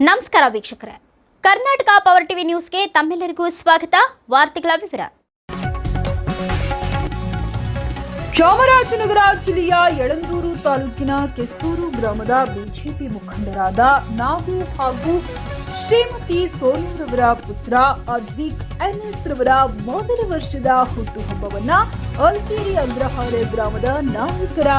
ನಮಸ್ಕಾರ ವೀಕ್ಷಕರೇ, Karnataka power TV ನ್ಯೂಸ್ಗೆ ತಮ್ಮೆಲ್ಲರಿಗೂ ಸ್ವಾಗತ. ವಾರ್ತೆಗಳ ವಿವರ. ಚಾಮರಾಜನಗರ ಜಿಲ್ಲೆಯ ಯಳಂದೂರು ತಾಲೂಕಿನ ಕೆಸ್ತೂರು ಗ್ರಾಮದ ಬಿಜೆಪಿ ಮುಖಂಡರಾದ ನಾಗು ಹಾಗೂ ಶ್ರೀಮತಿ ಸೋನೂರವರ ಪುತ್ರ ಅದ್ವಿಕ್ ಎನ್ಎಸ್ ರವರ ಮೊದಲ ವರ್ಷದ ಹುಟ್ಟುಹಬ್ಬವನ್ನ ಅಲ್ಕೇರಿ ಅಗ್ರಹಾರ ಗ್ರಾಮದ ನಾಯಕರ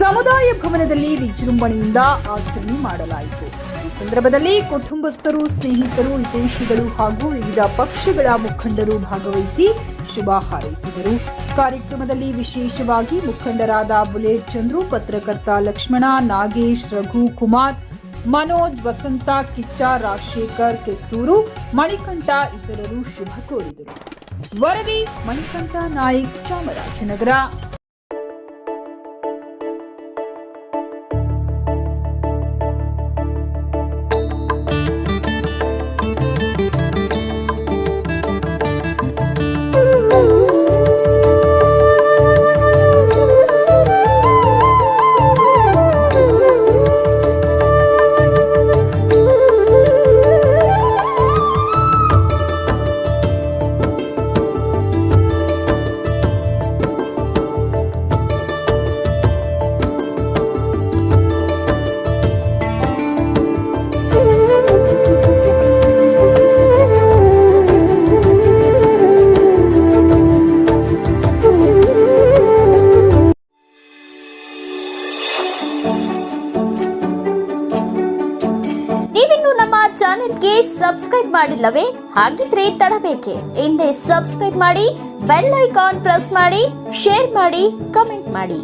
ಸಮುದಾಯ ಭವನದಲ್ಲಿ ವಿಜೃಂಭಣೆಯಿಂದ ಆಚರಣೆ ಮಾಡಲಾಯಿತು. ಈ ಸಂದರ್ಭದಲ್ಲಿ ಕುಟುಂಬಸ್ಥರು, ಸ್ನೇಹಿತರು, ಹಿತೈಷಿಗಳು ಹಾಗೂ ವಿವಿಧ ಪಕ್ಷಗಳ ಮುಖಂಡರು ಭಾಗವಹಿಸಿ ಶುಭ ಹಾರೈಸಿದರು. ಕಾರ್ಯಕ್ರಮದಲ್ಲಿ ವಿಶೇಷವಾಗಿ ಮುಖಂಡರಾದ ಬುಲೆಟ್ ಚಂದ್ರು, ಪತ್ರಕರ್ತ ಲಕ್ಷ್ಮಣ, ನಾಗೇಶ್, ರಘು, ಕುಮಾರ್, ಮನೋಜ್, ವಸಂತ, ಕಿಚ್ಚ, ರಾಜಶೇಖರ್, ಕೆಸ್ತೂರು, ಮಣಿಕಂಠ ಇತರರು ಶುಭ ಕೋರಿದರು. ವರದಿ ಮಣಿಕಂಠ ನಾಯ್ಕ್, ಚಾಮರಾಜನಗರ. ನೀವಿನ್ನು ನಮ್ಮ ಚಾನೆಲ್ಗೆ ಸಬ್ಸ್ಕ್ರೈಬ್ ಮಾಡಿಲ್ಲವೇ? ಹಾಗಿದ್ರೆ ತಡಬೇಕೆ? ಹಿಂದೆ ಸಬ್ಸ್ಕ್ರೈಬ್ ಮಾಡಿ, ಬೆಲ್ ಐಕಾನ್ ಪ್ರೆಸ್ ಮಾಡಿ, ಶೇರ್ ಮಾಡಿ, ಕಮೆಂಟ್ ಮಾಡಿ.